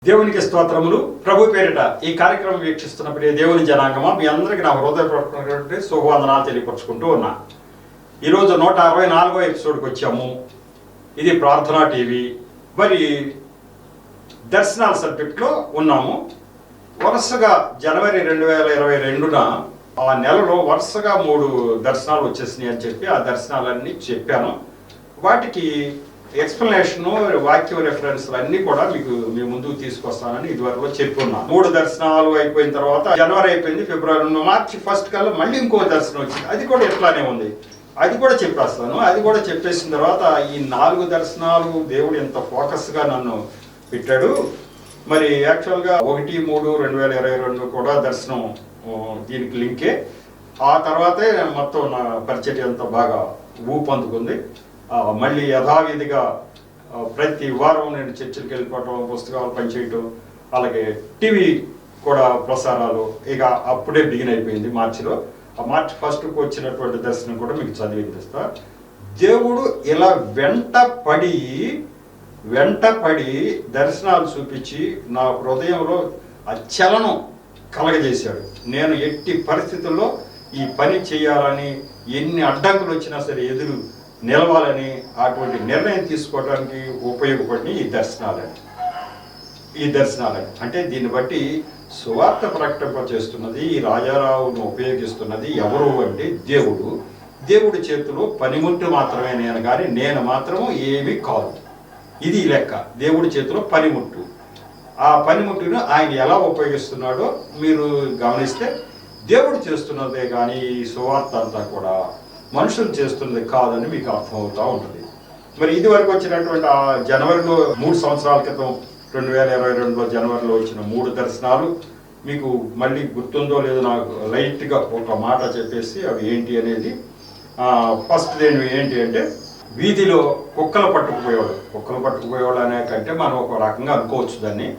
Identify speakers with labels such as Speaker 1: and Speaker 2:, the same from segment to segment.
Speaker 1: దేవునికి స్తోత్రములు. ప్రభు పేరిట ఈ కార్యక్రమం వీక్షిస్తున్నప్పుడు దేవుని జనాంగమా, మీ అందరికీ నా హృదయపూర్వకమైనటువంటి శుభవందనాలు తెలియపరుచుకుంటూ ఉన్నా. ఈరోజు 164వ ఎపిసోడ్కి వచ్చాము. ఇది ప్రార్థనా టీవీ. మరి దర్శనాల సబ్జెక్ట్లో ఉన్నాము. వరుసగా జనవరి 2022న ఆ నెలలో వరుసగా 3 దర్శనాలు వచ్చేసినాయి అని చెప్పి ఆ దర్శనాలన్నీ చెప్పాను. వాటికి ఎక్స్ప్లెనేషన్, వాక్య రెఫరెన్స్లు అన్నీ కూడా మీకు మీ ముందుకు తీసుకొస్తానని ఇదివరకు చెప్పుకున్నాను. 3 దర్శనాలు అయిపోయిన తర్వాత జనవరి అయిపోయింది, ఫిబ్రవరి, మార్చి 1 కల్లా మళ్ళీ ఇంకో దర్శనం వచ్చింది. అది కూడా ఎట్లానే ఉంది, అది కూడా చెప్పేస్తాను. అది కూడా చెప్పేసిన తర్వాత ఈ 4 దర్శనాలు దేవుడు ఎంత ఫోకస్గా నన్ను పెట్టాడు. మరి యాక్చువల్గా 1/3/2022 కూడా దర్శనం దీనికి లింకే. ఆ తర్వాతే మొత్తం నా పరిచయం అంతా బాగా ఊపందుకుంది. మళ్ళీ యథావిధిగా ప్రతి వారం నేను చర్చిలకు వెళ్ళిపోవటం, పుస్తకాలు పనిచేయటం, అలాగే టీవీ కూడా ప్రసారాలు ఇక అప్పుడే బిగిన్ అయిపోయింది మార్చిలో. ఆ మార్చి 1కు వచ్చినటువంటి దర్శనం కూడా మీకు చదివి వినిపిస్తా. దేవుడు ఇలా వెంట పడి దర్శనాలు చూపించి నా హృదయంలో ఆ చలనం కలగజేశాడు. నేను ఎట్టి పరిస్థితుల్లో ఈ పని చేయాలని, ఎన్ని అడ్డంకులు వచ్చినా సరే ఎదురు నిలవాలని అటువంటి నిర్ణయం తీసుకోవడానికి ఉపయోగపడిన ఈ దర్శనాలని అంటే దీన్ని బట్టి సువార్త ప్రకటింప చేస్తున్నది, ఈ రాజారావును ఉపయోగిస్తున్నది ఎవరు అంటే దేవుడి చేతిలో పనిముట్టు మాత్రమే నేను, కానీ నేను మాత్రం ఏమీ కాదు. ఇది లెక్క. దేవుడి చేతిలో పనిముట్టు. ఆ పనిముట్టును ఆయన ఎలా ఉపయోగిస్తున్నాడో మీరు గమనిస్తే దేవుడు చేస్తున్నదే కానీ ఈ సువార్త అంతా కూడా మనుషులు చేస్తున్నది కాదని మీకు అర్థమవుతూ ఉంటుంది. మరి ఇది వరకు వచ్చినటువంటి ఆ జనవరిలో 3 సంవత్సరాల క్రితం 2022లో జనవరిలో వచ్చిన 3 దర్శనాలు మీకు మళ్ళీ గుర్తుందో లేదో నాకు లైట్గా ఒక మాట చెప్పేసి అవి ఏంటి అనేది. ఫస్ట్ ఏంటి అంటే వీధిలో కుక్కలు పట్టుకుపోయేవాళ్ళు అనే కంటే మనం ఒక రకంగా అనుకోవచ్చు దాన్ని.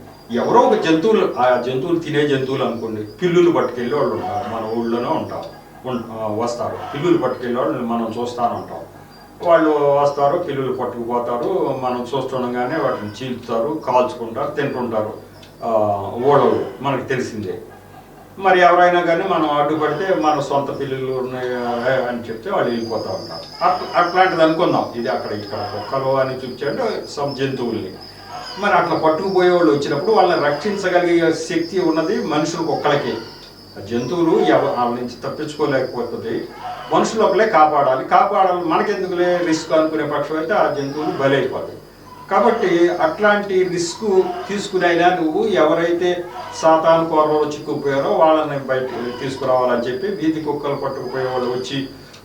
Speaker 1: ఎవరో ఒక జంతువులు, ఆ జంతువులు తినే జంతువులు అనుకోండి, పిల్లులు పట్టుకెళ్ళి వాళ్ళు ఉంటారు, మన ఊళ్ళోనే వస్తారు. పిల్లులు పట్టుకెళ్ళే వాళ్ళు మనం చూస్తూనే ఉంటాం. వాళ్ళు వస్తారు, పిల్లులు పట్టుకుపోతారు, మనం చూస్తుండగానే వాటిని చీల్చుతారు, కాల్చుకుంటారు, తింటుంటారు. ఓడలు మనకు తెలిసిందే. మరి ఎవరైనా కానీ మనం అడ్డుపడితే మన సొంత పిల్లులు ఉన్నాయి అని చెప్తే వాళ్ళు వెళ్ళిపోతూ ఉంటారు. అట్లాంటిది అనుకుందాం. ఇది ఇక్కడ కుక్కలు అని చూపించండి సమ్ జంతువుల్ని. మరి అట్లా పట్టుకుపోయే వాళ్ళు వచ్చినప్పుడు వాళ్ళని రక్షించగలిగే శక్తి ఉన్నది మనుషులకు ఒక్కళ్ళకి. జంతువులు వాళ్ళ నుంచి తప్పించుకోలేకపోతుంది, మనుషులు ఒకలే కాపాడాలి. మనకెందుకులే రిస్క్ అనుకునే పక్షం అయితే ఆ జంతువులు బలైపోతాయి. కాబట్టి అట్లాంటి రిస్క్ తీసుకునైనా నువ్వు ఎవరైతే సాతాను కోరలో చిక్కుపోయారో వాళ్ళని బయట తీసుకురావాలని చెప్పి వీధి కుక్కలు పట్టుకుపోయే వాళ్ళు వచ్చి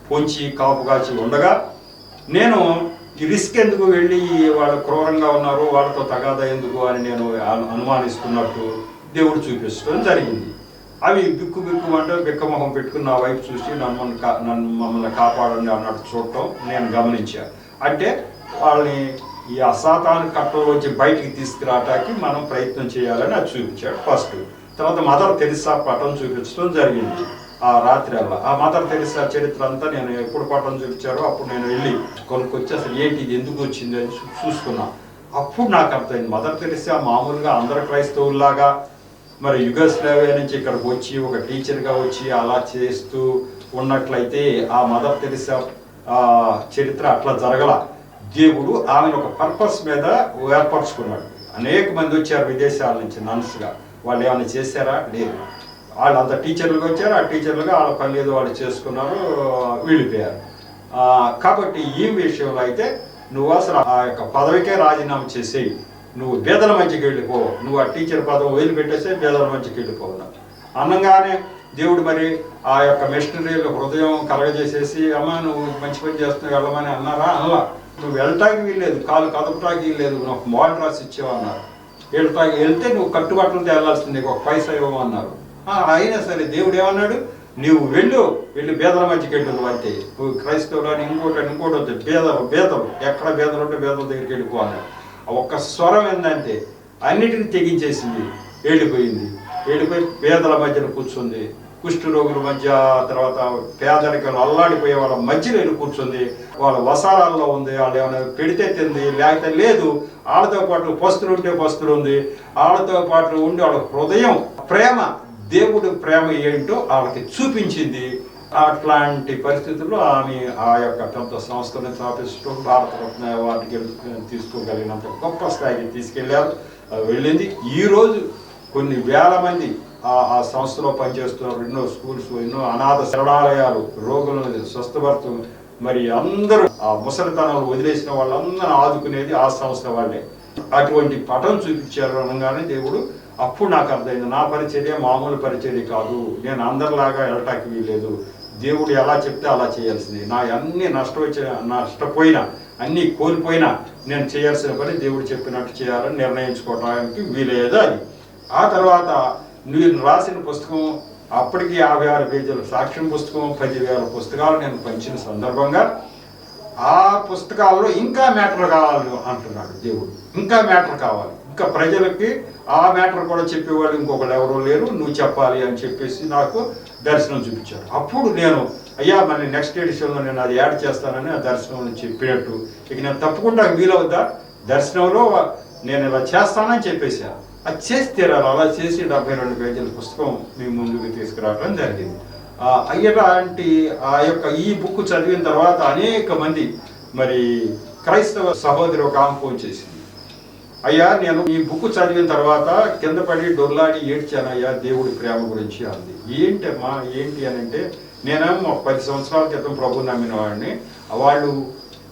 Speaker 1: పొంచి కాపు కాచి ఉండగా నేను ఈ రిస్క్ ఎందుకు వెళ్ళి వాళ్ళు క్రూరంగా ఉన్నారు, వాళ్ళతో తగాదా ఎందుకు అని నేను అనుమానిస్తున్నట్టు దేవుడు చూపించడం జరిగింది. అవి బిక్కు బిక్కమొహం పెట్టుకుని నా వైపు చూసి మమ్మల్ని కాపాడండి అన్నట్టు చూడటం నేను గమనించాను. అంటే వాళ్ళని ఈ అసాతాను కట్టలోంచి బయటికి తీసుకురావటానికి మనం ప్రయత్నం చేయాలని అది చూపించాడు ఫస్ట్. తర్వాత మదర్ తెరిసా పటం చూపించడం జరిగింది ఆ రాత్రిల్లా. ఆ మదర్ తెరిసా చరిత్ర అంతా నేను ఎప్పుడు పటం చూపించారో అప్పుడు నేను వెళ్ళి కొనుక్కొచ్చి అసలు ఏంటి ఇది ఎందుకు వచ్చింది అని చూసుకున్నా. అప్పుడు నాకు అర్థమైంది, మదర్ తెరిసా మామూలుగా అందరు క్రైస్తవుల్లాగా మరి యుగోస్లావియా నుంచి ఇక్కడికి వచ్చి ఒక టీచర్గా వచ్చి అలా చేస్తూ ఉన్నట్లయితే ఆ మదర్ తెరిసా చరిత్ర అట్లా జరగల. దేవుడు ఆమెను ఒక పర్పస్ మీద ఏర్పరచుకున్నాడు. అనేక మంది వచ్చారు విదేశాల నుంచి నన్స్గా. వాళ్ళు ఏమైనా చేశారా? లేదు. వాళ్ళు అంత టీచర్లుగా వచ్చారు, ఆ టీచర్లుగా వాళ్ళ పని ఏదో వాళ్ళు చేసుకున్నారు, వెళ్ళిపోయారు. కాబట్టి ఈ విషయంలో అయితే నువ్వు అసలు ఆ యొక్క పదవికే రాజీనామా చేసేయి, నువ్వు బేదల మధ్యకి వెళ్ళిపో, నువ్వు ఆ టీచర్ పదవి వదిలిపెట్టేస్తే బేదల మధ్యకి వెళ్ళిపోవున్నావు అనగానే దేవుడు మరి ఆ యొక్క మిషనరీల హృదయం కలగజేసేసి అమ్మ నువ్వు మంచి పని చేస్తున్నావు వెళ్ళమని అన్నారా? అలా నువ్వు వెళ్ళటానికి వీల్లేదు, కాలు కదపటానికి వీల్లేదు, నాకు మోడల్ రాసి ఇచ్చావు అన్నారు. వెళ్తే నువ్వు కట్టుబాట్లతో వెళ్ళాల్సింది, నీకు ఒక పైసా ఇవ్వమన్నారు. అయినా సరే దేవుడు ఏమన్నాడు, నువ్వు వెళ్ళి బేదల మధ్యకి వెళ్ళు. నువ్వు అంతే, నువ్వు క్రైస్తవులు అని ఇంకోటి వద్దు, బేదలు ఎక్కడ బేదలు ఉంటే బేదల దగ్గరికి వెళ్ళిపో అన్నాడు. ఒక్క స్వరం ఏంటంటే అన్నిటిని తెగించేసింది, వెళ్ళిపోయి బేదల మధ్యన కూర్చుంది. కుష్ఠరోగుల మధ్య, తర్వాత పేదరికలు అల్లాడిపోయే వాళ్ళ మధ్యలో వెళ్ళి కూర్చుంది, వాళ్ళ వసారాల్లో ఉంది, వాళ్ళు ఏమైనా పెడితే తింది, లేకపోతే లేదు, వాళ్ళతో పాటు పస్తులు ఉంటే పస్తులు ఉంది, వాళ్ళతో పాటు ఉండి వాళ్ళ హృదయం ప్రేమ, దేవుడి ప్రేమ ఏంటో వాళ్ళకి చూపించింది. అట్లాంటి పరిస్థితుల్లో ఆమె ఆ యొక్క పెద్ద సంస్థను స్థాపిస్తూ భారతరత్న అవార్డుకి తీసుకోగలిగినంత గొప్ప స్థాయికి తీసుకెళ్లారు, వెళ్ళింది. ఈరోజు కొన్ని వేల మంది ఆ సంస్థలో పనిచేస్తున్నారు. ఎన్నో స్కూల్స్, ఎన్నో అనాథ శరణాలయాలు, రోగులను స్వస్థపడుతూ, మరి అందరూ ఆ ముసలితనాలు వదిలేసిన వాళ్ళందరూ ఆదుకునేది ఆ సంస్థ వాళ్ళే. అటువంటి పటం చూపించారు అనగానే దేవుడు, అప్పుడు నాకు అర్థమైంది, నా పరిచర్య మామూలు పరిచర్య కాదు, నేను అందరిలాగా వెళ్ళటానికి వీల్లేదు, దేవుడు ఎలా చెప్తే అలా చేయాల్సింది, నా అన్ని నష్టపోయినా అన్నీ కోల్పోయినా నేను చేయాల్సిన పని దేవుడు చెప్పినట్టు చేయాలని నిర్ణయించుకోవడానికి వీలేదు. అది ఆ తర్వాత నేను రాసిన పుస్తకం అప్పటికి 56 పేజీల సాక్ష్యం పుస్తకం, 10,000 పుస్తకాలు నేను పంచిన సందర్భంగా ఆ పుస్తకాల్లో ఇంకా మ్యాటర్ కావాలి అంటున్నాడు దేవుడు. ఇంకా మ్యాటర్ కావాలి, ఇంకా ప్రజలకి ఆ మ్యాటర్ కూడా చెప్పేవాళ్ళు ఇంకొకరు ఎవరూ లేరు, నువ్వు చెప్పాలి అని చెప్పేసి నాకు దర్శనం చూపించాడు. అప్పుడు నేను అయ్యా మళ్ళీ నెక్స్ట్ ఎడిషన్లో నేను అది యాడ్ చేస్తానని ఆ దర్శనంలో చెప్పినట్టు, ఇక నేను తప్పకుండా వీలవుద్దా, దర్శనంలో నేను ఇలా చేస్తానని చెప్పేశాను. అది చేసి తీరాలి. అలా చేసి 72 పేజీల పుస్తకం మీ ముందుకు తీసుకురావడం జరిగింది. అయ్యలాంటి ఆ యొక్క ఈ బుక్ చదివిన తర్వాత అనేక మంది, మరి క్రైస్తవ సహోదరి ఒక ఆమె ఫోన్ చేసింది, అయ్యా నేను ఈ బుక్ చదివిన తర్వాత కింద పడి డొల్లాడి ఏడ్చానయ్యా దేవుడి ప్రేమ గురించి అంది. ఏంటమ్మా ఏంటి అని అంటే, నేనేమో 10 సంవత్సరాల క్రితం ప్రభు నమ్మిన వాడిని, వాళ్ళు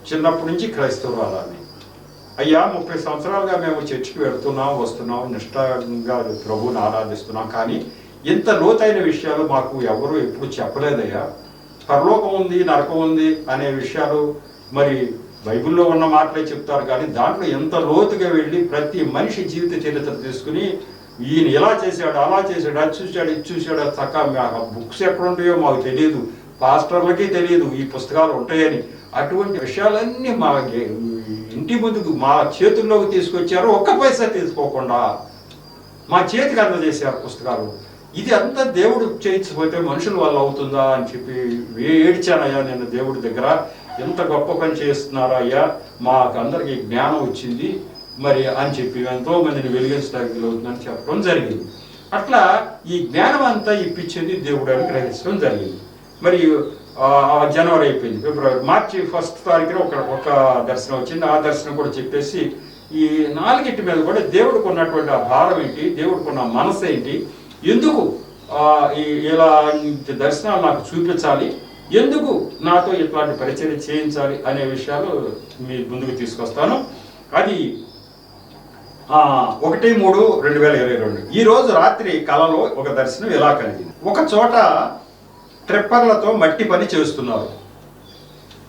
Speaker 1: చిన్నప్పటి నుంచి క్రైస్తవురాలని, అయ్యా 30 సంవత్సరాలుగా మేము చర్చికి వెళ్తున్నాం వస్తున్నాం, నిష్ఠగా ప్రభువుని ఆరాధిస్తున్నాం, కానీ ఇంత లోతైన విషయాలు మాకు ఎవరు ఎప్పుడు చెప్పలేదయ్యా, పరలోకం ఉంది నరకం ఉంది అనే విషయాలు మరి బైబిల్లో ఉన్న మాటలే చెప్తారు, కానీ దాంట్లో ఎంత లోతుగా వెళ్ళి ప్రతి మనిషి జీవిత చరిత్ర తీసుకుని ఈయన ఎలా చేశాడు అలా చేశాడు, అది చూశాడు ఇది చూశాడు, చక్కగా బుక్స్ ఎక్కడ ఉంటాయో మాకు తెలియదు, పాస్టర్లకి తెలియదు ఈ పుస్తకాలు ఉంటాయని, అటువంటి విషయాలన్నీ మా ఇంటి ముందుకు మా చేతుల్లోకి తీసుకొచ్చారు, ఒక్క పైసా తీసుకోకుండా మా చేతికి అందజేశారు పుస్తకాలు. ఇది అంతా దేవుడు చేయించకపోతే మనుషుల వల్ల అవుతుందా అని చెప్పి ఏడ్చానయ్యా నేను దేవుడి దగ్గర, ఎంత గొప్ప పని చేస్తున్నారా అయ్యా, మాకు అందరికి జ్ఞానం వచ్చింది మరి అని చెప్పి ఎంతో మందిని వెలిగించడానికి అవుతుందని చెప్పడం జరిగింది. అట్లా ఈ జ్ఞానం అంతా ఇప్పించేది దేవుడు అని గ్రహించడం జరిగింది. మరి జనవరి అయిపోయింది, ఫిబ్రవరి, మార్చి 1 తారీఖున ఒక దర్శనం వచ్చింది. ఆ దర్శనం కూడా చెప్పేసి ఈ 4 మీద కూడా దేవుడికి ఉన్నటువంటి ఆ భారం ఏంటి, దేవుడికి ఉన్న మనసు ఏంటి, ఎందుకు ఇలా దర్శనాలు నాకు చూపించాలి, ఎందుకు నాతో ఇట్లాంటి పరిచర్య చేయించాలి అనే విషయాలు మీ ముందుకు తీసుకొస్తాను. అది 1/3/2022 ఈ రోజు రాత్రి కలలో ఒక దర్శనం ఎలా కలిగింది. ఒక చోట ట్రిప్పర్లతో మట్టి పని చేస్తున్నారు.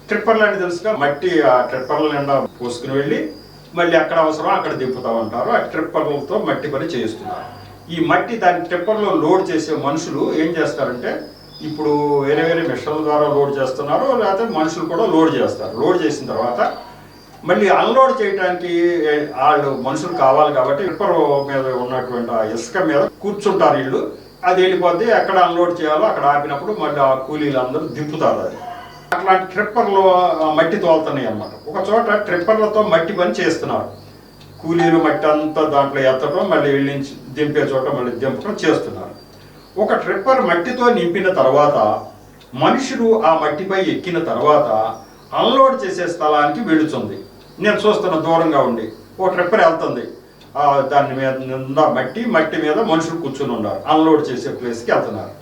Speaker 1: ట్రిప్పర్లు అని తెలుసుగా, మట్టి ఆ ట్రిప్పర్ల నిండా పోసుకుని వెళ్ళి మళ్ళీ అక్కడ అవసరం అక్కడ దింపుతా ఉంటారు. ఆ ట్రిప్పర్లతో మట్టి పని చేస్తున్నారు. ఈ మట్టి దాని ట్రిప్పర్లో లోడ్ చేసే మనుషులు ఏం చేస్తారంటే, ఇప్పుడు వేరే వేరే మిషన్ల ద్వారా లోడ్ చేస్తున్నారు, లేకపోతే మనుషులు కూడా లోడ్ చేస్తారు. లోడ్ చేసిన తర్వాత మళ్ళీ అన్లోడ్ చేయడానికి వాళ్ళు మనుషులు కావాలి కాబట్టి ట్రిప్పర్ మీద ఉన్నటువంటి ఆ ఇసుక మీద కూర్చుంటారు వీళ్ళు, అది వెళ్ళిపోద్ది, ఎక్కడ అన్లోడ్ చేయాలో అక్కడ ఆపినప్పుడు మళ్ళీ ఆ కూలీలు అందరూ దింపుతారు. అది అట్లాంటి ట్రిప్పర్లు మట్టి తోలుతున్నాయి అన్నమాట. ఒక చోట ట్రిప్పర్లతో మట్టి పని చేస్తున్నారు. కూలీలు మట్టి అంతా దాంట్లో ఎత్తడం, మళ్ళీ వెళ్ళి దింపే చోట మళ్ళీ దింపడం చేస్తున్నారు. ఒక ట్రిప్పర్ మట్టితో నింపిన తర్వాత మనుషులు ఆ మట్టిపై ఎక్కిన తర్వాత అన్లోడ్ చేసే స్థలానికి వెళుతుంది. నేను చూస్తున్న దూరంగా ఉండి ఓ ట్రిప్పర్ వెళ్తుంది, దాని మీద మట్టి మీద మనుషులు కూర్చుని ఉన్నారు, అన్లోడ్ చేసే ప్లేస్కి వెళ్తున్నారు.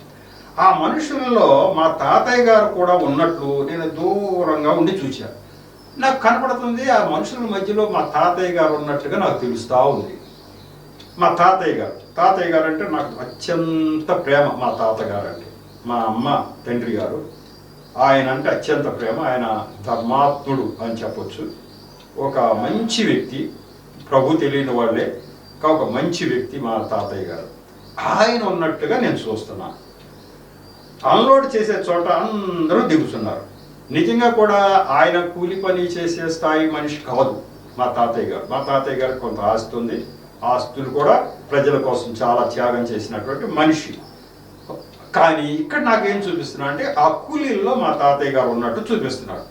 Speaker 1: ఆ మనుషుల్లో మా తాతయ్య గారు కూడా ఉన్నట్లు నేను దూరంగా ఉండి చూశాను. నాకు కనపడుతుంది ఆ మనుషుల మధ్యలో మా తాతయ్య గారు ఉన్నట్టుగా నాకు తెలుస్తూ ఉంది. మా తాతయ్య గారు అంటే నాకు అత్యంత ప్రేమ. మా తాతగారు అంటే మా అమ్మ తండ్రి గారు, ఆయన అంటే అత్యంత ప్రేమ. ఆయన ధర్మాత్ముడు అని చెప్పొచ్చు. ఒక మంచి వ్యక్తి, ప్రభు తెలియని వాళ్ళే ఒక మంచి వ్యక్తి మా తాతయ్య గారు. ఆయన ఉన్నట్టుగా నేను చూస్తున్నాను. అన్లోడ్ చేసే చోట అందరూ దిగుతున్నారు. నిజంగా కూడా ఆయన కూలి పని చేసే స్థాయి మనిషి కాదు మా తాతయ్య గారు. మా తాతయ్య గారికి కొంత ఆస్తి ఉంది, ఆస్తులు కూడా ప్రజల కోసం చాలా త్యాగం చేసినటువంటి మనిషి. కానీ ఇక్కడ నాకేం చూపిస్తున్నా అంటే ఆ కూలీల్లో మా తాతయ్య గారు ఉన్నట్టు చూపిస్తున్నాడు.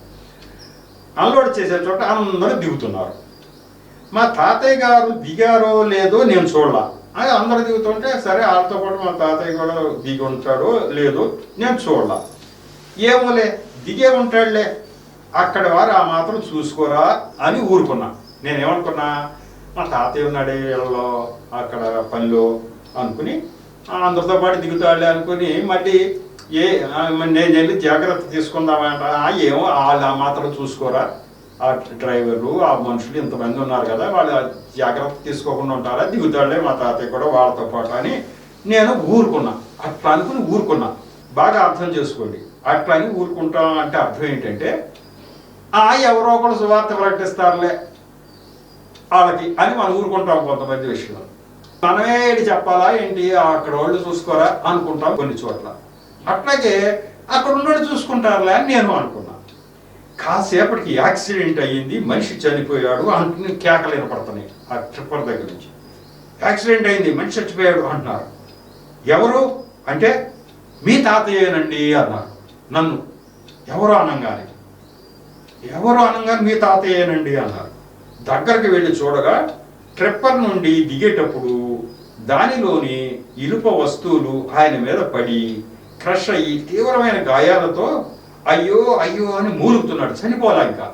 Speaker 1: అన్లోడ్ చేసే చోట అందరూ దిగుతున్నారు. మా తాతయ్య గారు దిగారో లేదో నేను చూడాల. అది అందరూ దిగుతుంటే సరే వాళ్ళతో పాటు మా తాతయ్య కూడా దిగి ఉంటాడో లేదో నేను చూడాల. ఏమోలే దిగే ఉంటాడులే, అక్కడ వారు ఆ మాత్రం చూసుకోరా అని ఊరుకున్నా. నేనేమనుకున్నా, మా తాతయ్య ఉన్నాడే ఇళ్ళలో అక్కడ పనిలో అనుకుని అందరితో పాటు దిగుతాడులే అనుకుని మళ్ళీ నేను వెళ్ళి జాగ్రత్త తీసుకుందామంట. ఏమో వాళ్ళు ఆ మాత్రం చూసుకోరా, ఆ డ్రైవర్లు ఆ మనుషులు ఇంతమంది ఉన్నారు కదా, వాళ్ళు జాగ్రత్త తీసుకోకుండా ఉంటారా, దిగుతాడులే మా తాతయ్య కూడా వాళ్ళతో పాటు అని నేను ఊరుకున్నా. అట్లా అనుకుని ఊరుకున్నా. బాగా అర్థం చేసుకోండి. అట్లా అని ఊరుకుంటాం అంటే అర్థం ఏంటంటే ఎవరో ఒకరు సువార్త ప్రకటిస్తారులే వాళ్ళకి అని మనం ఊరుకుంటాం కొంతమంది విషయంలో. మనమే చెప్పాలా ఏంటి, అక్కడ వాళ్ళు చూసుకోరా అనుకుంటాం కొన్ని చోట్ల. అట్లాగే అక్కడ ఉన్నోళ్ళు చూసుకుంటారులే అని నేను అనుకున్నా. కాసేపటికి యాక్సిడెంట్ అయ్యింది, మనిషి చనిపోయాడు అంటున్న కేకలు వినపడుతున్నాయి ఆ ట్రిప్పర్ దగ్గర నుంచి. యాక్సిడెంట్ అయింది, మనిషి చచ్చిపోయాడు అంటున్నారు. ఎవరు అంటే మీ తాతయ్యేనండి అన్నారు. నన్ను ఎవరు అనగానే మీ తాతయ్యేనండి అన్నారు. దగ్గరికి వెళ్ళి చూడగా ట్రిప్పర్ నుండి దిగేటప్పుడు దానిలోని ఇనుప వస్తువులు ఆయన మీద పడి క్రష్ అయ్యి తీవ్రమైన గాయాలతో అయ్యో అయ్యో అని మూలుగుతున్నాడు. చనిపోలా, ఇంకా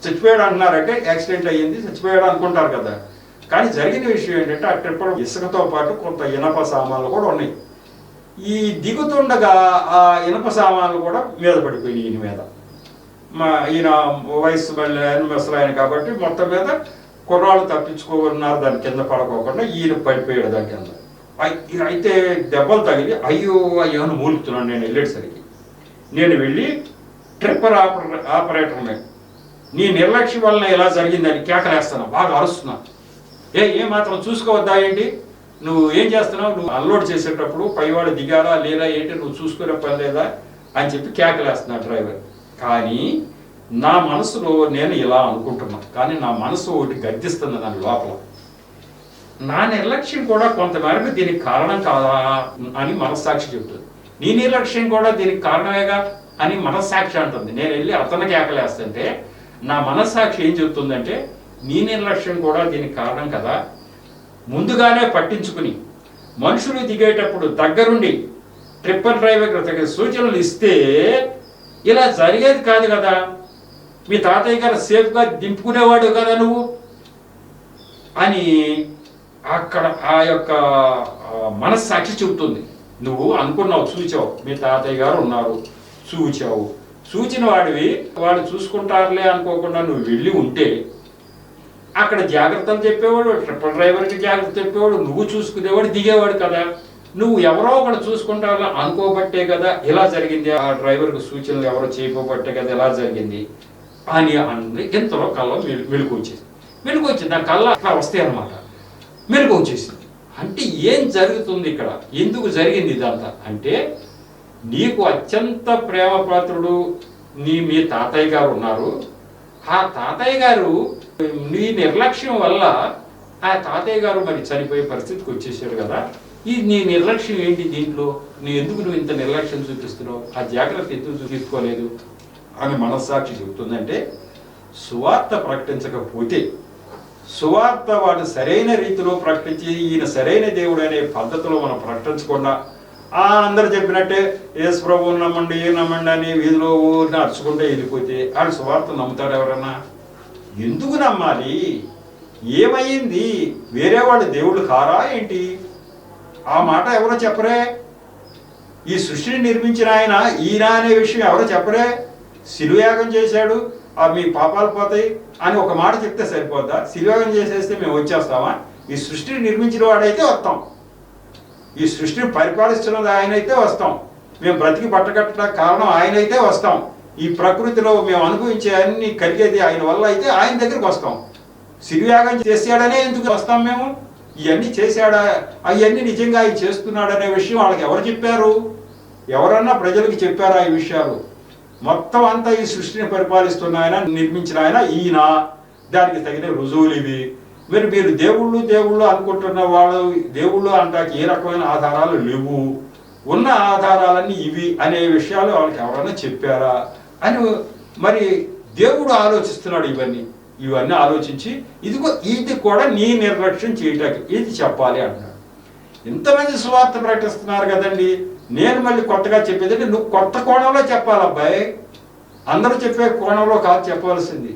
Speaker 1: చచ్చిపోయాడు అంటున్నారంటే యాక్సిడెంట్ అయ్యింది చచ్చిపోయాడు అనుకుంటారు కదా. కానీ జరిగిన విషయం ఏంటంటే ఆ ట్రిప్పర్ ఇసుకతో పాటు కొంత ఇనప సామాన్లు కూడా ఉన్నాయి. ఈ దిగుతుండగా ఆ ఇనప సామాన్లు కూడా మీద పడిపోయినాయి ఈయన మీద. ఈయన వయసు ముసలాయన కాబట్టి మొత్తం మీద కుర్రాళ్ళు తప్పించుకోన్నారు, దాని కింద పడుకోకుండా ఈయన పడిపోయాడు దాని కింద. అయితే దెబ్బలు తగిలి అయ్యో అయ్యో అని మూలుగుతున్నాను. నేను వెళ్ళేసరికి నేను వెళ్ళి ట్రిప్పర్ ఆపరేటర్ని నీ నిర్లక్ష్యం వలన ఎలా జరిగిందని కేకలేస్తాను, బాగా అరుస్తున్నా. ఏ మాత్రం చూసుకోవద్దా ఏంటి, నువ్వు ఏం చేస్తున్నావు, నువ్వు అన్లోడ్ చేసేటప్పుడు పైవాడు దిగారా లేదా ఏంటి నువ్వు చూసుకునే పని లేదా అని చెప్పి కేకలేస్తున్నా డ్రైవర్. కానీ నా మనసులో నేను ఇలా అనుకుంటున్నా, కానీ నా మనసు ఒకటి గద్దిస్తుంది దాని లోపల. నా నిర్లక్ష్యం కూడా కొంతమేరకు దీనికి కారణం కాదా అని మనస్సాక్షి చెబుతుంది. నీ నిర్లక్ష్యం కూడా దీనికి కారణమేగా అని మనస్సాక్షి అంటుంది. నేను వెళ్ళి అతను కేకలేస్తుంటే నా మనస్సాక్షి ఏం చెబుతుందంటే నీ నిర్లక్ష్యం కూడా దీనికి కారణం కదా, ముందుగానే పట్టించుకుని మనుషులు దిగేటప్పుడు దగ్గరుండి ట్రిప్పర్ డ్రైవర్ తగిన సూచనలు ఇస్తే ఇలా జరిగేది కాదు కదా, మీ తాతయ్య గారు సేఫ్గా దింపుకునేవాడు కదా నువ్వు అని అక్కడ ఆ యొక్క మనస్సాక్షి చెబుతుంది. నువ్వు అనుకున్నావు, చూచావు, మీ తాతయ్య గారు ఉన్నారు, చూచావు, చూచిన వాడివి వాళ్ళు చూసుకుంటారులే అనుకోకుండా నువ్వు వెళ్ళి ఉంటే అక్కడ జాగ్రత్తలు చెప్పేవాడు, ట్రిప్పర్ డ్రైవర్కి జాగ్రత్త చెప్పేవాడు, నువ్వు చూసుకునేవాడు, దిగేవాడు కదా. నువ్వు ఎవరో ఒకటి చూసుకుంటారా అనుకోబట్టే కదా ఇలా జరిగింది, ఆ డ్రైవర్కి సూచనలు ఎవరో చేయబట్టే కదా ఇలా జరిగింది అని అంది. ఇంతలో కళ్ళ మెలుగు వచ్చేసింది. నా కళ్ళ అట్లా వస్తాయి అన్నమాట. మెలుగు వచ్చేసింది అంటే ఏం జరుగుతుంది ఇక్కడ, ఎందుకు జరిగింది ఇదంతా అంటే నీకు అత్యంత ప్రేమపాత్రుడు మీ తాతయ్య గారు ఉన్నారు. ఆ తాతయ్య గారు నీ నిర్లక్ష్యం వల్ల ఆ తాతయ్య గారు మరి చనిపోయే పరిస్థితికి వచ్చేసాడు కదా. నీ నిర్లక్ష్యం ఏంటి దీంట్లో, నువ్వు ఇంత నిర్లక్ష్యం చూపిస్తున్నావు, ఆ జాగ్రత్త ఎందుకు తీసుకోలేదు అని మనస్సాక్షి చెబుతుందంటే సువార్త ప్రకటించకపోతే, సువార్త వాడు సరైన రీతిలో ప్రకటించి ఈయన సరైన దేవుడు అనే పద్ధతిలో మనం ప్రకటించకుండా అందరు చెప్పినట్టే యేసు ప్రభువుని నమ్మండి అని వీధిలో అరుచుకుంటే వెళ్ళిపోతే ఆడు సువార్త నమ్ముతాడు ఎవరన్నా? ఎందుకు నమ్మాలి? ఏమయ్యింది? వేరే వాళ్ళు దేవుళ్ళు కారా ఏంటి? ఆ మాట ఎవరో చెప్పరే. ఈ సృష్టిని నిర్మించిన ఈయన అనే విషయం ఎవరో చెప్పరే. శిలుయాగం చేశాడు, మీ పాపాలు పోతాయి అని ఒక మాట చెప్తే సరిపోద్దా? శిలుయాగం చేసేస్తే మేము వచ్చేస్తామా? ఈ సృష్టిని నిర్మించిన వాడైతే వస్తాం, ఈ సృష్టిని పరిపాలిస్తున్నది ఆయనైతే వస్తాం, మేము బ్రతికి పట్టకట్టడానికి కారణం ఆయనైతే వస్తాం, ఈ ప్రకృతిలో మేము అనుభవించే అన్ని కలిగేది ఆయన వల్ల అయితే ఆయన దగ్గరికి వస్తాం. శిలుయాగం చేశాడనే ఎందుకు వస్తాం మేము? ఇవన్నీ చేశాడా, అవన్నీ నిజంగా ఆయన చేస్తున్నాడనే విషయం వాళ్ళకి ఎవరు చెప్పారు? ఎవరన్నా ప్రజలకు చెప్పారా ఈ విషయాలు? మొత్తం అంతా ఈ సృష్టిని పరిపాలిస్తున్న ఆయన, నిర్మించిన ఆయన ఈయన, దానికి తగిన రుజువులు ఇవి. మీరు దేవుళ్ళు అనుకుంటున్న వాళ్ళు దేవుళ్ళు అంటాకి ఏ రకమైన ఆధారాలు లేవు. ఉన్న ఆధారాలన్నీ ఇవి అనే విషయాలు వాళ్ళకి ఎవరైనా చెప్పారా అని మరి దేవుడు ఆలోచిస్తున్నాడు. ఇవన్నీ ఆలోచించి ఇది కూడా నీ నిర్లక్ష్యం చేయటానికి ఇది చెప్పాలి అంటున్నాడు. ఇంతమంది సువార్త ప్రకటిస్తున్నారు కదండి, నేను మళ్ళీ కొత్తగా చెప్పేది నువ్వు కొత్త కోణంలో చెప్పాలి అబ్బాయి. అందరూ చెప్పే కోణంలో కాదు చెప్పవలసింది.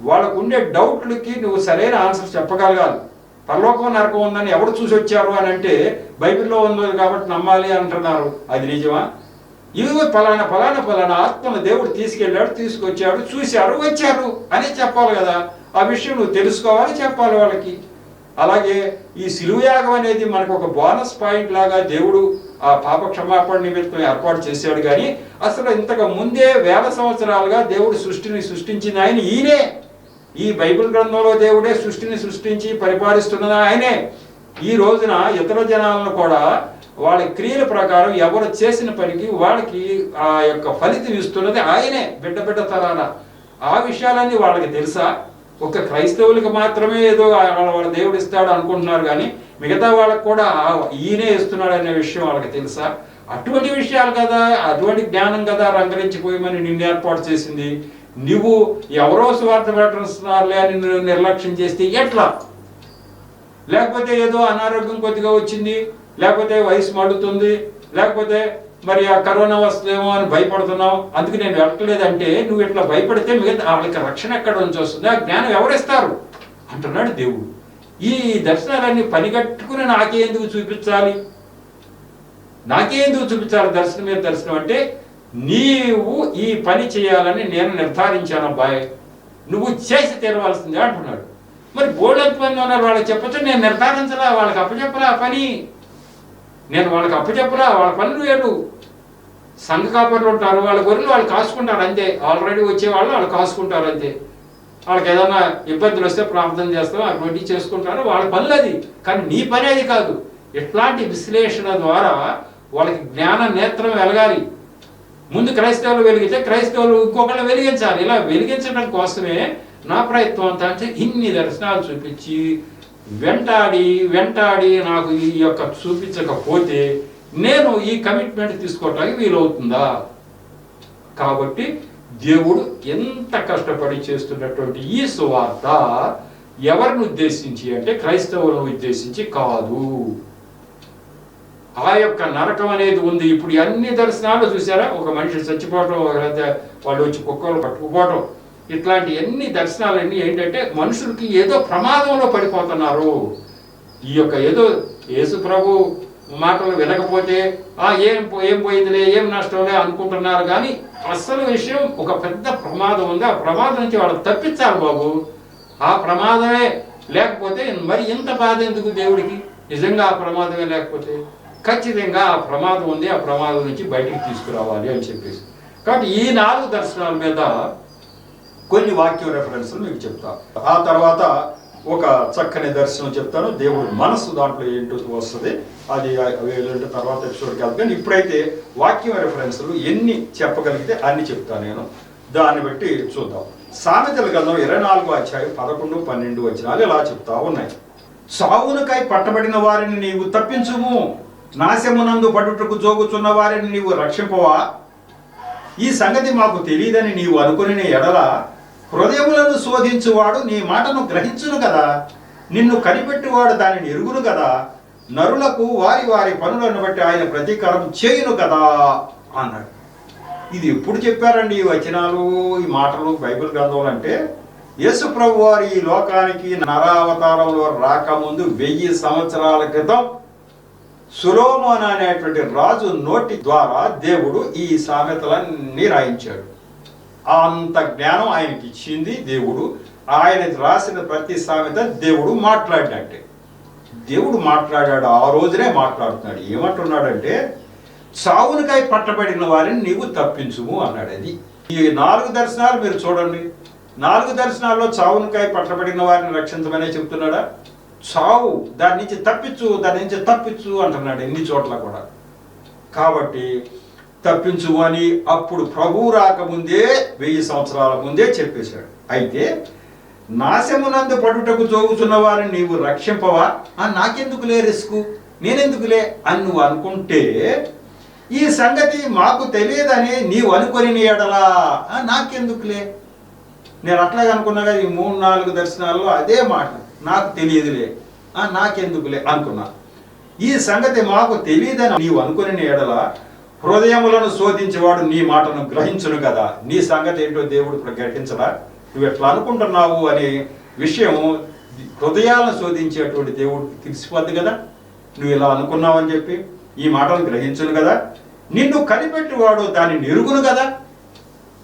Speaker 1: వాళ్ళకు ఉండే డౌట్లకి నువ్వు సరైన ఆన్సర్ చెప్పగలగాలి. పరలోకం నరకం ఉందని ఎవరు చూసి వచ్చారు అని అంటే బైబిల్లో ఉంది కాబట్టి నమ్మాలి అంటున్నారు. అది నిజమా? ఇవి ఫలానా ఆత్మను దేవుడు తీసుకెళ్ళాడు, తీసుకొచ్చాడు, చూశారు, వచ్చారు అని చెప్పాలి కదా. ఆ విషయం నువ్వు తెలుసుకోవాలి, చెప్పాలి వాళ్ళకి. అలాగే ఈ సిలువ యాగం అనేది మనకు ఒక బోనస్ పాయింట్ లాగా దేవుడు ఆ పాప క్షమాపణ నిమిత్తం ఏర్పాటు చేశాడు. కానీ అసలు ఇంతకు ముందే వేల సంవత్సరాలుగా దేవుడు సృష్టిని సృష్టించిన ఆయన ఈయనే. ఈ బైబిల్ గ్రంథంలో దేవుడే సృష్టిని సృష్టించి పరిపాలిస్తున్నది ఆయనే. ఈ రోజున ఇతర జనాలను కూడా వాళ్ళ క్రియల ప్రకారం ఎవరు చేసిన పనికి వాళ్ళకి ఆ యొక్క ఫలితం ఇస్తున్నది ఆయనే బిడ్డ తరాన. ఆ విషయాలన్నీ వాళ్ళకి తెలుసా? ఒక క్రైస్తవులకు మాత్రమే ఏదో వాళ్ళ దేవుడు ఇస్తాడు అనుకుంటున్నారు, కానీ మిగతా వాళ్ళకు కూడా ఈయనే ఇస్తున్నాడు అనే విషయం వాళ్ళకి తెలుసా? అటువంటి విషయాలు కదా, అటువంటి జ్ఞానం కదా రంగరించిపోయమని నిన్ను ఏర్పాటు చేసింది. నువ్వు ఎవరో స్వార్థ ప్రకటిస్తున్నారులే అని నువ్వు నిర్లక్ష్యం చేస్తే ఎట్లా? లేకపోతే ఏదో అనారోగ్యం కొద్దిగా వచ్చింది, లేకపోతే వయసు మడుతుంది, లేకపోతే మరి ఆ కరోనా వస్తుందేమో అని భయపడుతున్నావు, అందుకు నేను వెళ్ళట్లేదంటే నువ్వు ఇట్లా భయపడితే మిగతా వాళ్ళకి రక్షణ ఎక్కడ నుంచి వస్తుంది? ఆ జ్ఞానం ఎవరిస్తారు అంటున్నాడు దేవుడు. ఈ దర్శనాలన్నీ పనిగట్టుకుని నాకే ఎందుకు చూపించాలి దర్శనం మీద దర్శనం అంటే నీవు ఈ పని చేయాలని నేను నిర్ధారించాను అబ్బాయి, నువ్వు చేసి తీరవలసిందే అంటున్నాడు. మరి బోర్డు మంది ఉన్నారు, వాళ్ళకి చెప్పచ్చు, నేను నిర్ధారించలా, వాళ్ళకి అప్పచెప్పలా ఆ పని, నేను వాళ్ళకి అప్పచెప్పలా, వాళ్ళ పనులు వేరు. సంఘ కాపర్లు ఉంటారు, వాళ్ళ గొర్రెలు వాళ్ళు కాసుకుంటారు అంతే. ఆల్రెడీ వచ్చేవాళ్ళు వాళ్ళు కాసుకుంటారు అంతే. వాళ్ళకి ఏదైనా ఇబ్బందులు వస్తే ప్రార్థన చేస్తాం, అటువంటి చేసుకుంటారు, వాళ్ళ పనులు అది. కానీ నీ పని అది కాదు. ఇట్లాంటి విశ్లేషణ ద్వారా వాళ్ళకి జ్ఞాన నేత్రం వెలగాలి. ముందు క్రైస్తవులు వెలిగితే క్రైస్తవులు ఇంకొకళ్ళు వెలిగించాలి. ఇలా వెలిగించడం కోసమే నా ప్రయత్నం అంతా. అంటే ఇన్ని దర్శనాలు చూపించి వెంటాడి నాకు ఈ యొక్క చూపించకపోతే నేను ఈ కమిట్మెంట్ తీసుకోవటానికి వీలవుతుందా? కాబట్టి దేవుడు ఎంత కష్టపడి చేస్తున్నటువంటి ఈ సువార్త ఎవరిని ఉద్దేశించి అంటే క్రైస్తవులను ఉద్దేశించి కాదు. ఆ యొక్క నరకం అనేది ఉంది. ఇప్పుడు అన్ని దర్శనాలు చూసారా, ఒక మనిషి చచ్చిపోవటం, వాళ్ళు వచ్చి కుక్కలు పట్టుకుపోవటం, ఇట్లాంటి ఎన్ని దర్శనాలన్నీ ఏంటంటే మనుషులకి ఏదో ప్రమాదంలో పడిపోతున్నారు. ఈ యొక్క ఏదో యేసు ప్రభు మాటలు వినకపోతే ఏం పోయిందిలే, ఏం నష్టంలే అనుకుంటున్నారు. కానీ అసలు విషయం ఒక పెద్ద ప్రమాదం ఉంది. ఆ ప్రమాదం నుంచి వాళ్ళు తప్పించాలి బాబు. ఆ ప్రమాదమే లేకపోతే మరి ఇంత బాధ ఎందుకు దేవుడికి? నిజంగా ఆ ప్రమాదమే లేకపోతే ఖచ్చితంగా ఆ ప్రమాదం ఉంది, ఆ ప్రమాదం నుంచి బయటికి తీసుకురావాలి అని చెప్పేసి. కాబట్టి ఈ 4 దర్శనాల మీద కొన్ని వాక్య రెఫరెన్స్లు మీకు చెప్తా. ఆ తర్వాత ఒక చక్కని దర్శనం చెప్తాను. దేవుడి మనసు దాంట్లో ఏంటో వస్తుంది, అది ఏంటంటే తర్వాత ఎపిసోడ్కి వెళ్తాను. కానీ ఇప్పుడైతే వాక్యం రెఫరెన్స్లు ఎన్ని చెప్పగలిగితే అన్ని చెప్తాను నేను. దాన్ని బట్టి చూద్దాం. సామెతల గ్రంథం 24వ అధ్యాయం 11, 12 వచనాలు ఇలా చెప్తా ఉన్నాయి. సావునకై పట్టబడిన వారిని నీవు తప్పించుము, నాశమునందు పడుటకు జోగుచున్న వారిని నీవు రక్షింపవా? ఈ సంగతి మాకు తెలియదని నీవు అనుకుని ఎడల హృదయములను శోధించువాడు నీ మాటను గ్రహించును కదా, నిన్ను కనిపెట్టువాడు దానిని ఎరుగును కదా, నరులకు వారి వారి పనులను బట్టి ఆయన ప్రతీకారం చేయును కదా అన్నాడు. ఇది ఎప్పుడు చెప్పారండి ఈ వచనాలు, ఈ మాటలు బైబిల్ గ్రంథంలో? అంటే యేసు ప్రభు వారు ఈ లోకానికి నరావతారంలో రాకముందు 1000 సంవత్సరాల క్రితం సొలొమోను అనేటువంటి రాజు నోటి ద్వారా దేవుడు ఈ సామెతలన్నీ రాయించాడు. అంత జ్ఞానం ఆయనకి ఇచ్చింది దేవుడు. ఆయన రాసిన ప్రతి సామెత దేవుడు మాట్లాడినట్టే. దేవుడు మాట్లాడాడు, ఆ రోజునే మాట్లాడుతున్నాడు. ఏమంటున్నాడంటే చావునికై పట్టబడిన వారిని నీవు తప్పించుము అన్నాడు. అది ఈ 4 దర్శనాలు మీరు చూడండి. 4 దర్శనాల్లో చావునికై పట్టబడిన వారిని రక్షించమనే చెప్తున్నాడా? చావు దాని నుంచి తప్పించు అంటున్నాడు ఎన్ని చోట్ల కూడా. కాబట్టి తప్పించు అని అప్పుడు ప్రభువు రాకముందే 1000 సంవత్సరాల ముందే చెప్పేశాడు. అయితే నాశమునందు పడుటకు జోగుచున్న వారిని నీవు రక్షింపవా? నాకెందుకులే రిస్క్, నేనెందుకులే అని నువ్వు అనుకుంటే ఈ సంగతి మాకు తెలియదని నీవు అనుకొని ఎడలా నాకెందుకులే, నేను అట్లాగే అనుకున్నా కదా ఈ 3-4 దర్శనాల్లో అదే మాట, నాకు తెలియదులే, నాకెందుకులే అనుకున్నా. ఈ సంగతి మాకు తెలియదని నీవు అనుకుని ఎడల హృదయములను శోధించేవాడు నీ మాటను గ్రహించును కదా. నీ సంగతి ఏంటో దేవుడు గ్రహించడా? నువ్వు ఎట్లా అనుకుంటున్నావు అనే విషయం హృదయాలను శోధించేటువంటి దేవుడికి తెలిసిపోద్ది కదా. నువ్వు ఇలా అనుకున్నావు అని చెప్పి ఈ మాటను గ్రహించును కదా. నిన్ను కనిపెట్టేవాడు దాన్ని ఎరుగును కదా.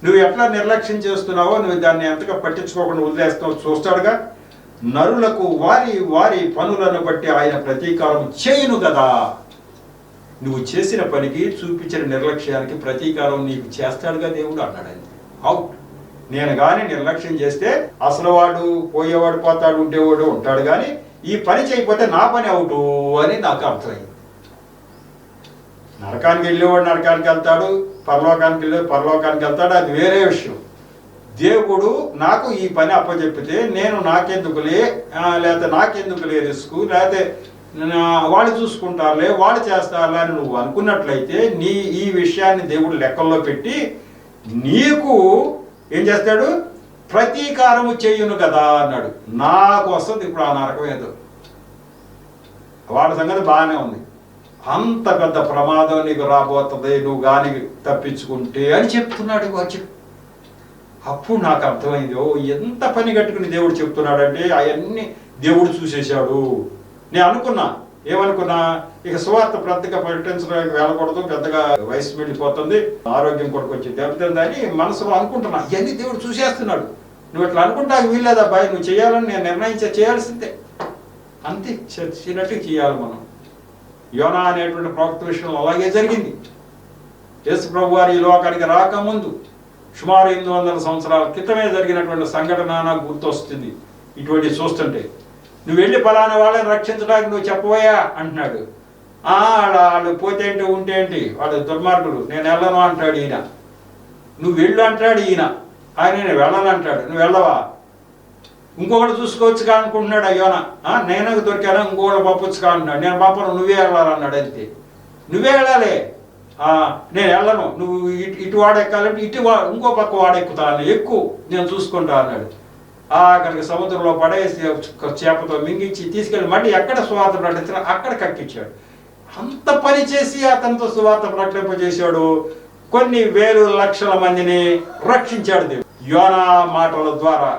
Speaker 1: నువ్వు ఎట్లా నిర్లక్ష్యం చేస్తున్నావో, నువ్వు దాన్ని ఎంతగా పట్టించుకోకుండా వదిలేస్తావు చూస్తాడుగా. నరులకు వారి వారి పనులను బట్టి ఆయన ప్రతీకారం చేయును కదా. నువ్వు చేసిన పనికి చూపించిన నిర్లక్ష్యానికి ప్రతీకారం నీకు చేస్తాడుగా దేవుడు అన్నాడు. అవుట్. నేను కానీ నిర్లక్ష్యం చేస్తే అసలు వాడు పోయేవాడు పోతాడు, ఉండేవాడు ఉంటాడు, కానీ ఈ పని చేయకపోతే నా పని అవుటు అని నాకు అర్థమైంది. నరకానికి వెళ్ళేవాడు నరకానికి వెళ్తాడు, పరలోకానికి వెళ్ళేవాడు పరలోకానికి వెళ్తాడు, అది వేరే విషయం. దేవుడు నాకు ఈ పని అప్పచెప్పితే నేను నాకెందుకులే, లేకపోతే నాకెందుకులే రిస్క్, లేకపోతే వాళ్ళు చూసుకుంటారులే, వాళ్ళు చేస్తారులే అని నువ్వు అనుకున్నట్లయితే ఈ విషయాన్ని దేవుడు లెక్కల్లో పెట్టి నీకు ఏం చేస్తాడు? ప్రతీకారము చేయును కదా అన్నాడు. నాకు వస్తుంది ఇప్పుడు ఆ నరకం ఏదో. వాడి సంగతి బాగానే ఉంది, అంత పెద్ద ప్రమాదం నీకు రాబోతుంది నువ్వు కానీ తప్పించుకుంటే అని చెప్తున్నాడు వచ్చి. అప్పుడు నాకు అర్థమైంది, ఓ ఎంత పని కట్టుకుని దేవుడు చెప్తున్నాడంటే అవన్నీ దేవుడు చూసేశాడు. నేను అనుకున్నా, ఏమనుకున్నా, ఇక సువార్త పెద్దగా ప్రకటించడానికి వెళ్ళకూడదు, పెద్దగా వయసు వెళ్ళిపోతుంది, ఆరోగ్యం కూడా కొంచెం దెబ్బతిందని మనసులో అనుకుంటున్నా. ఇవన్నీ దేవుడు చూసేస్తున్నాడు. నువ్వు ఇట్లా అనుకుంటా వీల్లేదు అబ్బాయి, నువ్వు చేయాలని నేను చేయాల్సిందే, అంతే, చచ్చినట్టు చేయాలి మనం. యోనా అనేటువంటి ప్రవక్త విషయంలో అలాగే జరిగింది. యేసు ప్రభు వారు ఈ లోకానికి రాకముందు సుమారు 800 సంవత్సరాల క్రితమే జరిగినటువంటి సంఘటన నాకు గుర్తొస్తుంది. ఇటువంటి చూస్తుంటే నువ్వు వెళ్ళి పలానా వాళ్ళని రక్షించడానికి నువ్వు చెప్పబోయా అంటున్నాడు. వాళ్ళు పోతే ఏంటి ఉంటే ఏంటి, వాళ్ళు దుర్మార్గులు, నేను వెళ్ళను అంటాడు ఈయన. నువ్వు వెళ్ళు అంటాడు ఈయన, ఆయన నేను వెళ్ళను అంటాడు. నువ్వు వెళ్ళవా? ఇంకొకటి చూసుకోవచ్చుగా అనుకుంటున్నాడు అయ్యోనా. నేను దొరికాను, ఇంకొకటి పంపొచ్చుగా అంటున్నాడు. నేను పంపను, నువ్వే వెళ్ళాలన్నాడు. అంతే, నువ్వే వెళ్ళాలి, నేను వెళ్ళను, నువ్వు ఇటు వాడెక్కాలంటే ఇంకో పక్క వాడెక్కుతాను, ఎక్కువ నేను చూసుకుంటా అన్నాడు. అక్కడికి సముద్రంలో పడేసి చేపతో మింగించి తీసుకెళ్ళి మళ్ళీ ఎక్కడ సువార్త ప్రకటించినా అక్కడ కక్కించాడు. అంత పని చేసి అతనితో సువార్త ప్రకటింపజేశాడు. కొన్ని వేలు లక్షల మందిని రక్షించాడు దేవుడు యోనా మాటల ద్వారా.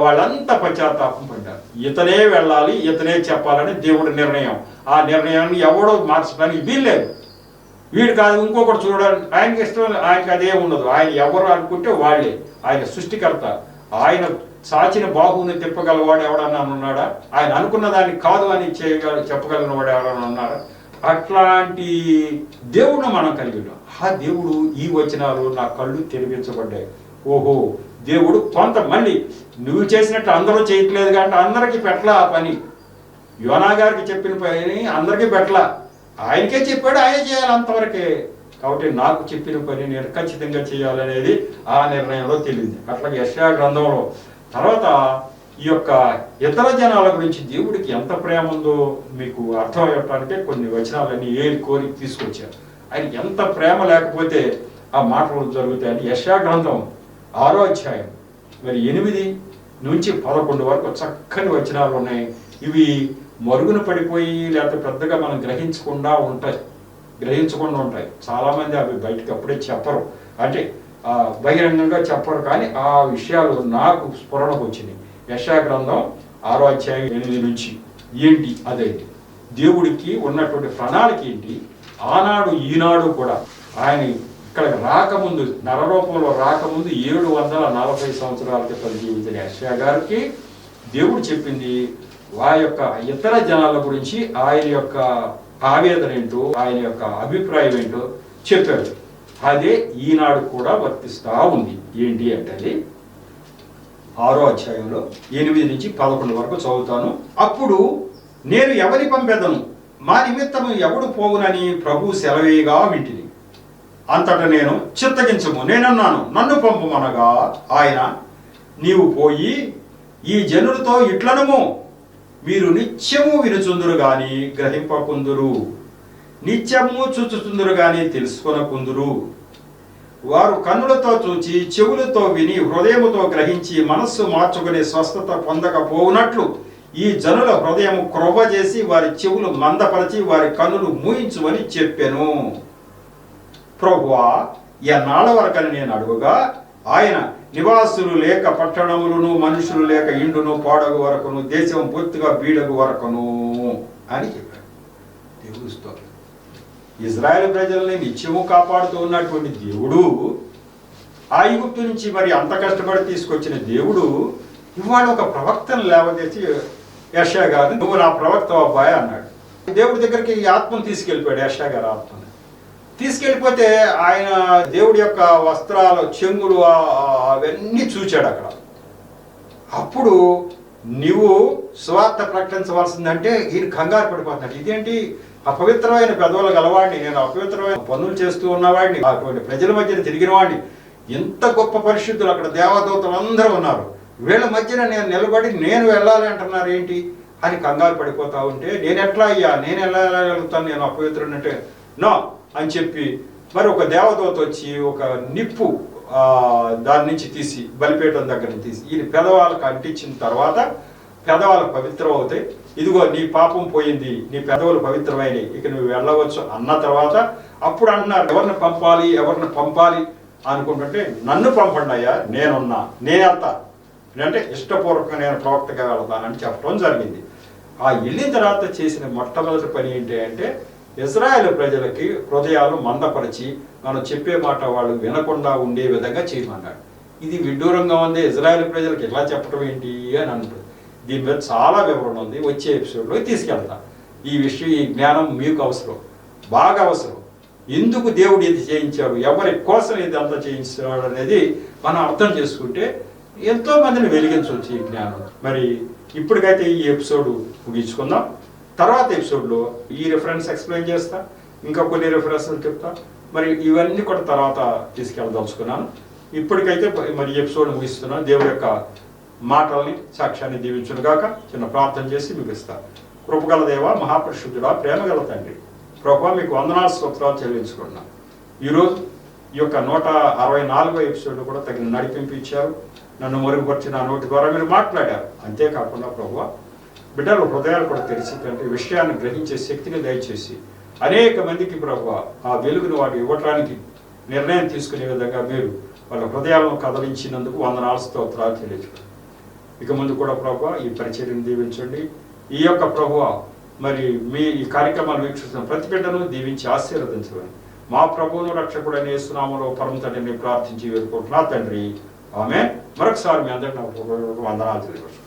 Speaker 1: వాళ్ళంతా పశ్చాత్తాపం పడ్డారు. ఇతనే వెళ్ళాలి, ఇతనే చెప్పాలని దేవుడి నిర్ణయం. ఆ నిర్ణయాన్ని ఎవడో మార్చడానికి వీల్లేదు. వీడు కాదు ఇంకొకటి చూడాలి, ఆయనకి ఇష్టం, ఆయనకి అదే ఉండదు. ఆయన ఎవరు అనుకుంటే వాళ్ళే. ఆయన సృష్టికర్త. ఆయన సాచిన బాహువుని తిప్పగలవాడు ఎవడన్నా ఉన్నాడా? ఆయన అనుకున్న దాన్ని కాదు అని చెప్పగలిగిన వాడు ఎవడన్నా ఉన్నాడా? అట్లాంటి దేవుడు మనం కలిగి ఉన్నాం. ఆ దేవుడు ఈ వచనాలు నా కళ్ళు తెరిపించబడ్డాయి. ఓహో, దేవుడు కొంత మళ్ళీ నువ్వు చేసినట్టు అందరూ చేయట్లేదు కాబట్టి అందరికీ పెట్టలా ఆ పని. యోనా గారికి చెప్పిన పని అందరికీ పెట్టలా, ఆయనకే చెప్పాడు, ఆయన చేయాలి అంతవరకే. కాబట్టి నాకు చెప్పిన పని నేను ఖచ్చితంగా చేయాలనేది ఆ నిర్ణయంలో తెలియదు. అట్లాగే యెషయా గ్రంథంలో తర్వాత ఈ యొక్క ఇతర జనాల గురించి దేవుడికి ఎంత ప్రేమ ఉందో మీకు అర్థమయ్యటానికే కొన్ని వచనాలన్నీ ఏరి కోరి తీసుకొచ్చారు. ఆయనకి ఎంత ప్రేమ లేకపోతే ఆ మాటలు జరుగుతాయని యెషయా గ్రంథం 6వ అధ్యాయం మరి 8 నుంచి 11 వరకు చక్కని వచనాలు ఉన్నాయి. ఇవి మరుగున పడిపోయి లేకపోతే పెద్దగా మనం గ్రహించకుండా ఉంటాయి. చాలామంది అవి బయటకు అప్పుడే చెప్పరు, అంటే బహిరంగంగా చెప్పరు. కానీ ఆ విషయాలు నాకు స్ఫురణకు వచ్చినాయి. యెషయా గ్రంథం 6వ అధ్యాయం 8 నుంచి. ఏంటి అదే దేవుడికి ఉన్నటువంటి ప్రణాళిక ఏంటి? ఆనాడు ఈనాడు కూడా ఆయన ఇక్కడికి రాకముందు, నరరూపంలో రాకముందు 740 సంవత్సరాల క్రితం జీవించిన యెషయా గారికి దేవుడు చెప్పింది ఆ యొక్క ఇతర జనాల గురించి, ఆయన యొక్క ఆవేదన ఏంటో, ఆయన యొక్క అభిప్రాయం ఏంటో చెప్పాడు. అదే ఈనాడు కూడా వర్తిస్తూ ఉంది. ఏంటి అంటే 6వ అధ్యాయంలో 8 నుంచి 11 వరకు చదువుతాను. అప్పుడు నేను ఎవరి పంపెదను, మా నిమిత్తము ఎవడు పోవునని ప్రభు సెలవేగా వింటిని. అంతటా నేను చిత్తగించము, నేనన్నాను నన్ను పంపమనగా ఆయన, నీవు పోయి ఈ జనులతో ఇట్లనము, మీరు నిత్యము వినుచుందురు గాని గ్రహింపకుందురు. నిత్యము చూచుచుందురు గాని తెలుసుకొనకుందురు. వారు కన్నులతో చూచి చెవులతో విని హృదయముతో గ్రహించి మనస్సు మార్చుకుని స్వస్థత పొందకపోవునట్లు ఈ జనుల హృదయం క్రొవ్వ చేసి వారి చెవులు మందపరచి వారి కన్నులు మూయించుమని చెప్పెను. ప్రభువా, ఎన్నాళ్ళ వరకని నేను అడుగుగా ఆయన, నివాసులు లేక పట్టణములను మనుషులు లేక ఇండును పాడగు వరకును దేశం పూర్తిగా బీడగు వరకును అని చెప్పాడు. దేవుడు స్తోత్రం. ఇజ్రాయెల్ ప్రజల్ని నిత్యము కాపాడుతూ ఉన్నటువంటి దేవుడు, ఆ ఐగుప్తు నుంచి మరి అంత కష్టపడి తీసుకొచ్చిన దేవుడు ఇవాళ ఒక ప్రవక్తను లేవదీసి యెషయా గారు, నువ్వు నా ప్రవక్త అబ్బాయి అన్నాడు. దేవుడి దగ్గరికి ఈ ఆత్మను తీసుకెళ్ళిపోయాడు. యెషయా గారు ఆత్మను తీసుకెళ్ళిపోతే ఆయన దేవుడి యొక్క వస్త్రాలు చెంగులు అవన్నీ చూచాడు అక్కడ. అప్పుడు నువ్వు సువార్త ప్రకటించవలసిందంటే ఈయన కంగారు పడిపోతున్నాడు. ఇదేంటి, అపవిత్రమైన పెదవులు గలవాడిని, నేను అపవిత్రమైన పనులు చేస్తూ ఉన్నవాడిని, అటువంటి ప్రజల మధ్యన తిరిగిన వాడిని, ఎంత గొప్ప పరిశుద్ధులు అక్కడ దేవదూతలు అందరూ ఉన్నారు, వీళ్ళ మధ్యన నేను నిలబడి నేను వెళ్ళాలి అంటున్నారు ఏంటి అని కంగారు పడిపోతా ఉంటే, నేను ఎట్లా అయ్యా, నేను ఎలా వెళ్ళగలుగుతాను, నేను అపవిత్రుడంటే నో అని చెప్పి మరి ఒక దేవదూత వచ్చి ఒక నిప్పు దాని నుంచి తీసి బలిపీఠం దగ్గర నుంచి తీసి ఈయన పెదవాళ్ళకు అంటించిన తర్వాత పెదవాళ్ళు పవిత్రం అవుతాయి, ఇదిగో నీ పాపం పోయింది, నీ పెదవులు పవిత్రమైనవి, ఇక నువ్వు వెళ్ళవచ్చు అన్న తర్వాత అప్పుడు అంటున్నారు ఎవరిని పంపాలి అనుకుంటుంటే, నన్ను పంపండి అయ్యా, నేనున్నా, నేను వెళ్తా, అంటే ఇష్టపూర్వకంగా నేను ప్రవక్తగా వెళ్తానని చెప్పడం జరిగింది. ఆ వెళ్ళిన తర్వాత చేసిన మొట్టమొదటి పని ఏంటి అంటే, ఇజ్రాయెల్ ప్రజలకి హృదయాలు మందపరిచి మనం చెప్పే మాట వాళ్ళు వినకుండా ఉండే విధంగా చేయమన్నాడు. ఇది విడ్డూరంగా ఉంది, ఇజ్రాయెల్ ప్రజలకు ఇలా చెప్పడం ఏంటి అని అంటుంది. దీని మీద చాలా వివరణ ఉంది, వచ్చే ఎపిసోడ్లో తీసుకెళ్తా. ఈ విషయం, ఈ జ్ఞానం మీకు అవసరం, బాగా అవసరం. ఎందుకు దేవుడు ఇది చేయించాడు, ఎవరి కోసం ఇది అంతా చేయించాడు అనేది మనం అర్థం చేసుకుంటే ఎంతో మందిని వెలిగించవచ్చు ఈ జ్ఞానం. మరి ఇప్పటికైతే ఈ ఎపిసోడ్ ముగించుకుందాం. తర్వాత ఎపిసోడ్లో ఈ రిఫరెన్స్ ఎక్స్ప్లెయిన్ చేస్తా, ఇంకా కొన్ని రిఫరెన్స్లు చెప్తా. మరి ఇవన్నీ కూడా తర్వాత తీసుకెళ్ళదలుచుకున్నాను. ఇప్పటికైతే మరి ఎపిసోడ్ ముగిస్తున్నాను. దేవుడి యొక్క మాటల్ని, సాక్ష్యాన్ని దీవించును గాక. చిన్న ప్రార్థన చేసి ముగిస్తా. కృపగల దేవ, మహాపరిశుద్ధుడా, ప్రేమగల తండ్రి, ప్రభువా మీకు వందనాలు స్తోత్రాలు చెల్లించుకున్నాను. ఈరోజు ఈ యొక్క 164వ ఎపిసోడ్ కూడా తగిన నడిపింపు ఇచ్చారు. నన్ను మరుగుపరిచి నా నోటి ద్వారా మీరు మాట్లాడారు. అంతేకాకుండా ప్రభువా, బిడ్డల హృదయాలు కూడా తెరిచి తండ్రి విషయాన్ని గ్రహించే శక్తిని దయచేసి అనేక మందికి ప్రభువా ఆ వెలుగును వాటి ఇవ్వటానికి నిర్ణయం తీసుకునే విధంగా మీరు వాళ్ళ హృదయాలను కదలించినందుకు వందనాలు స్తోత్రాలు చెల్లించుకోండి. ఇక ముందు కూడా ప్రభువా ఈ పరిచర్యను దీవించండి. ఈ యొక్క ప్రభువా మరి మీ ఈ కార్యక్రమాలు వీక్షిస్తున్న ప్రతి బిడ్డను దీవించి ఆశీర్వదించండి. మా ప్రభువును రక్షకుడైన యేసు నామములో పరమ తండ్రిని ప్రార్థించి వేడుకుంటున్నా తండ్రి, ఆమేన్. మరొకసారి మీ అందరికీ వందనాలు తెలియజేస్తున్నాను.